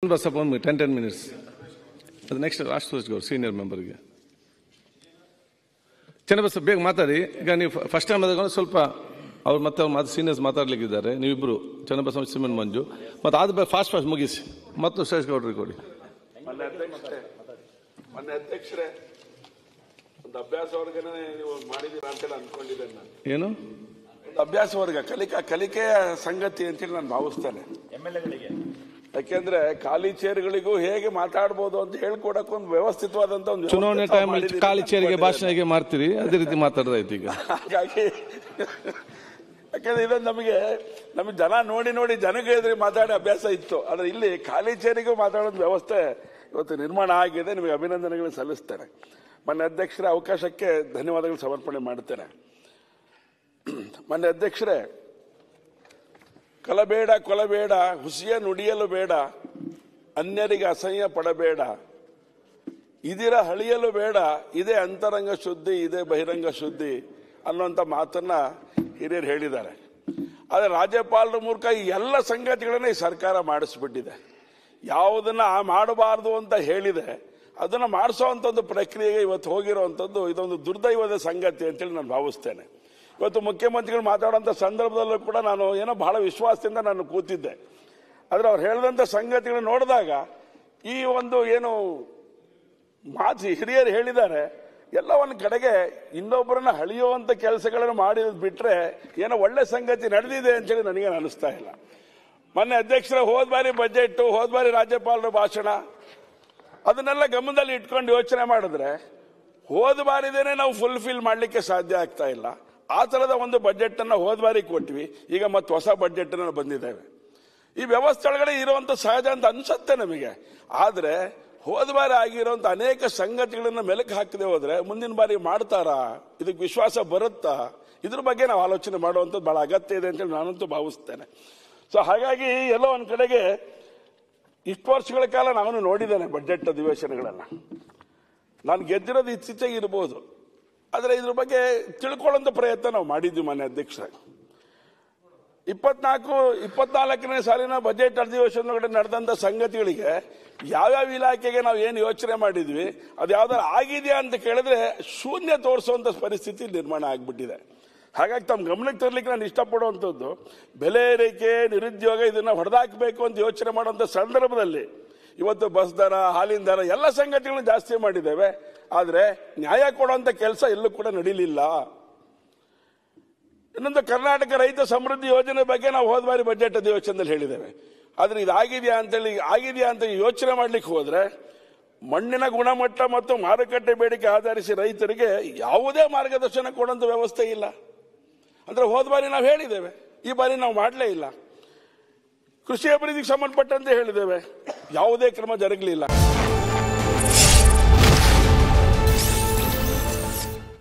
Bus upon me, 10 minutes. The next last was go, senior member. Chenabasa big matari, Gani first time ಸ್ವಲ್ಪ ಅವ್ರು ಮತ್ತೆ ಅವ್ರ seniors ಮಾತಾಡ್ಲಿಕ್ಕಿದ್ದಾರೆ ನೀವಿಬ್ರು Channabasava semen ಮಂಜು ಮತ್ತೆ ಆದ ಫಾಸ್ಟ್ ಮುಗಿಸಿ ಮತ್ತು ಶೇಷ್ ಗೌಡ್ರಿಗೆ ಕೊಡಿ. ಮೊನ್ನೆ ಅಧ್ಯಕ್ಷರೇ ಒಂದು ಅಭ್ಯಾಸ ವರ್ಗನೇ ನೀವು ಮಾಡಿದೀರಾ ಅಂತ ಅನ್ಕೊಂಡಿದ್ದೇನೆ ನಾನು. ಏನು ಒಂದು ಅಭ್ಯಾಸ ವರ್ಗ ಕಲಿಕೆಯ ಸಂಗತಿ ಅಂತೇಳಿ ನಾನು ಭಾವಿಸ್ತೇನೆ. ಯಾಕೆಂದ್ರೆ ಖಾಲಿ ಚೇರ್ಗಳಿಗೂ ಹೇಗೆ ಮಾತಾಡ್ಬೋದು ಅಂತ ಹೇಳ್ಕೊಡಕ್ ಒಂದು ವ್ಯವಸ್ಥಿತವಾದಂತ ಒಂದು ಚುನಾವಣೆ ಟೈಮ್ ಖಾಲಿ ಚೇರಿಗೆ ಭಾಷಣ ಹೇಗೆ ಮಾಡ್ತೀರಿ ಅದೇ ರೀತಿ ಮಾತಾಡ್ದಾಯ್ತು ಈಗ. ಹಾಗಾಗಿ ಯಾಕಂದ್ರೆ ಇದೊಂದು ನಮಗೆ ಜನ ನೋಡಿ ಜನಕ್ಕೆ ಎದುರು ಮಾತಾಡೋ ಅಭ್ಯಾಸ ಇತ್ತು. ಆದ್ರೆ ಇಲ್ಲಿ ಖಾಲಿ ಚೇರಿಗೂ ಮಾತಾಡೋದು ವ್ಯವಸ್ಥೆ ಇವತ್ತು ನಿರ್ಮಾಣ ಆಗಿದೆ. ನಿಮಗೆ ಅಭಿನಂದನೆಗಳು ಸಲ್ಲಿಸ್ತೇನೆ. ಮೊನ್ನೆ ಅಧ್ಯಕ್ಷರ ಅವಕಾಶಕ್ಕೆ ಧನ್ಯವಾದಗಳು ಸಮರ್ಪಣೆ ಮಾಡುತ್ತೇನೆ. ಮೊನ್ನೆ ಅಧ್ಯಕ್ಷರೇ, ಕಲಬೇಡ ಕೊಲಬೇಡ, ಹುಸಿಯ ನುಡಿಯಲು ಬೇಡ, ಅನ್ಯರಿಗೆ ಅಸಹ್ಯ ಪಡಬೇಡ, ಇದಿರ ಹಳಿಯಲು ಬೇಡ, ಇದೇ ಅಂತರಂಗ ಶುದ್ಧಿ, ಇದೇ ಬಹಿರಂಗ ಶುದ್ಧಿ ಅನ್ನುವಂಥ ಮಾತನ್ನ ಹಿರಿಯರು ಹೇಳಿದ್ದಾರೆ. ಆದರೆ ರಾಜ್ಯಪಾಲರ ಮೂಲಕ ಈ ಎಲ್ಲ ಸಂಗತಿಗಳನ್ನ ಈ ಸರ್ಕಾರ ಮಾಡಿಸ್ಬಿಟ್ಟಿದೆ. ಯಾವುದನ್ನ ಮಾಡಬಾರದು ಅಂತ ಹೇಳಿದೆ ಅದನ್ನ ಮಾಡಿಸೋವಂಥ ಒಂದು ಪ್ರಕ್ರಿಯೆಗೆ ಇವತ್ತು ಹೋಗಿರುವಂಥದ್ದು ಇದೊಂದು ದುರ್ದೈವದ ಸಂಗತಿ ಅಂತೇಳಿ ನಾನು ಭಾವಿಸ್ತೇನೆ. ಇವತ್ತು ಮುಖ್ಯಮಂತ್ರಿಗಳು ಮಾತಾಡುವಂಥ ಸಂದರ್ಭದಲ್ಲೂ ಕೂಡ ನಾನು ಏನೋ ಬಹಳ ವಿಶ್ವಾಸದಿಂದ ನಾನು ಕೂತಿದ್ದೆ. ಆದರೆ ಅವ್ರು ಹೇಳಿದಂಥ ಸಂಗತಿಗಳನ್ನ ನೋಡಿದಾಗ ಈ ಒಂದು ಏನು ಮಾತು ಹಿರಿಯರು ಹೇಳಿದ್ದಾರೆ ಎಲ್ಲ ಒಂದು ಕಡೆಗೆ ಇನ್ನೊಬ್ಬರನ್ನ ಹಳಿಯುವಂಥ ಕೆಲಸಗಳನ್ನು ಮಾಡಿರೋದು ಬಿಟ್ರೆ ಏನೋ ಒಳ್ಳೆ ಸಂಗತಿ ನಡೆದಿದೆ ಅಂತೇಳಿ ನನಗೇನು ಅನಿಸ್ತಾ ಇಲ್ಲ. ಮೊನ್ನೆ ಅಧ್ಯಕ್ಷರ ಹೋದ ಬಾರಿ ಬಜೆಟ್, ಹೋದ ಬಾರಿ ರಾಜ್ಯಪಾಲರ ಭಾಷಣ ಅದನ್ನೆಲ್ಲ ಗಮನದಲ್ಲಿ ಇಟ್ಕೊಂಡು ಯೋಚನೆ ಮಾಡಿದ್ರೆ ಹೋದ ಬಾರಿದೇನೆ ನಾವು ಫುಲ್ಫಿಲ್ ಮಾಡಲಿಕ್ಕೆ ಸಾಧ್ಯ ಆಗ್ತಾ ಇಲ್ಲ. ಆ ಥರದ ಒಂದು ಬಜೆಟ್ ಅನ್ನ ಹೋದ ಬಾರಿ ಕೊಟ್ವಿ, ಈಗ ಮತ್ತೆ ಹೊಸ ಬಜೆಟ್ ಅನ್ನು ಬಂದಿದ್ದೇವೆ. ಈ ವ್ಯವಸ್ಥೆ ಒಳಗಡೆ ಇರುವಂತ ಸಹಜ ಅಂತ ಅನ್ಸುತ್ತೆ ನಮಗೆ. ಆದ್ರೆ ಹೋದ ಬಾರಿ ಆಗಿರುವಂತ ಅನೇಕ ಸಂಗತಿಗಳನ್ನ ಮೆಲುಕು ಹಾಕದೆ ಹೋದ್ರೆ ಮುಂದಿನ ಬಾರಿ ಮಾಡ್ತಾರಾ, ಇದಕ್ಕೆ ವಿಶ್ವಾಸ ಬರುತ್ತಾ, ಇದ್ರ ಬಗ್ಗೆ ನಾವು ಆಲೋಚನೆ ಮಾಡುವಂಥದ್ದು ಬಹಳ ಅಗತ್ಯ ಇದೆ ಅಂತೇಳಿ ನಾನಂತೂ ಭಾವಿಸ್ತೇನೆ. ಸೊ ಹಾಗಾಗಿ ಎಲ್ಲೋ ಒಂದ್ ಕಡೆಗೆ ಇಷ್ಟು ವರ್ಷಗಳ ಕಾಲ ನಾನು ನೋಡಿದ್ದೇನೆ ಬಜೆಟ್ ಅಧಿವೇಶನಗಳನ್ನ. ನಾನು ಗೆದ್ದಿರೋದು ಇತ್ತೀಚೆಗೆ ಇರ್ಬೋದು, ಆದರೆ ಇದ್ರ ಬಗ್ಗೆ ತಿಳ್ಕೊಳ್ಳುವಂತ ಪ್ರಯತ್ನ ನಾವು ಮಾಡಿದ್ವಿ. ಮಾನ್ಯ ಅಧ್ಯಕ್ಷ, 24ನೇ ಸಾಲಿನ ಬಜೆಟ್ ಅಧಿವೇಶನದೊಳಗಡೆ ನಡೆದಂತ ಸಂಗತಿಗಳಿಗೆ ಯಾವ್ಯಾವ ಇಲಾಖೆಗೆ ನಾವು ಏನು ಯೋಚನೆ ಮಾಡಿದ್ವಿ ಅದು ಯಾವ್ದಾರು ಆಗಿದೆಯಾ ಅಂತ ಕೇಳಿದ್ರೆ ಶೂನ್ಯ ತೋರಿಸುವಂತ ಪರಿಸ್ಥಿತಿ ನಿರ್ಮಾಣ ಆಗ್ಬಿಟ್ಟಿದೆ. ಹಾಗಾಗಿ ತಮ್ಮ ಗಮನಕ್ಕೆ ತರಲಿಕ್ಕೆ ನಾನು ಇಷ್ಟಪಡುವಂಥದ್ದು, ಬೆಲೆ ಏರಿಕೆ, ನಿರುದ್ಯೋಗ ಇದನ್ನ ಹೊಡೆದಾಕಬೇಕು ಅಂತ ಯೋಚನೆ ಮಾಡುವಂತ ಸಂದರ್ಭದಲ್ಲಿ ಇವತ್ತು ಬಸ್ ದರ, ಹಾಲಿನ ದರ ಎಲ್ಲ ಸಂಗತಿಗಳನ್ನು ಜಾಸ್ತಿ ಮಾಡಿದ್ದೇವೆ. ಆದ್ರೆ ನ್ಯಾಯ ಕೊಡುವಂತ ಕೆಲಸ ಎಲ್ಲೂ ಕೂಡ ನಡೀಲಿಲ್ಲ. ಇನ್ನೊಂದು ಕರ್ನಾಟಕ ರೈತ ಸಮೃದ್ಧಿ ಯೋಜನೆ ಬಗ್ಗೆ ನಾವು ಹೋದ ಬಾರಿ ಬಜೆಟ್ ಅಧಿವೇಶನದಲ್ಲಿ ಹೇಳಿದ್ದೇವೆ. ಆದ್ರೆ ಇದಾಗಿದೆಯಾ ಅಂತ ಯೋಚನೆ ಮಾಡ್ಲಿಕ್ಕೆ ಹೋದ್ರೆ ಮಣ್ಣಿನ ಗುಣಮಟ್ಟ ಮತ್ತು ಮಾರುಕಟ್ಟೆ ಬೇಡಿಕೆ ಆಧರಿಸಿ ರೈತರಿಗೆ ಯಾವುದೇ ಮಾರ್ಗದರ್ಶನ ಕೊಡುವಂತ ವ್ಯವಸ್ಥೆ ಇಲ್ಲ. ಅಂದ್ರೆ ಹೋದ ಬಾರಿ ನಾವು ಹೇಳಿದ್ದೇವೆ, ಈ ಬಾರಿ ನಾವು ಮಾಡಲೇ ಇಲ್ಲ. ಕೃಷಿ ಅಭಿವೃದ್ಧಿಗೆ ಸಂಬಂಧಪಟ್ಟಂತೆ ಹೇಳಿದ್ದೇವೆ, ಯಾವುದೇ ಕ್ರಮ ಜರುಗಲಿಲ್ಲ.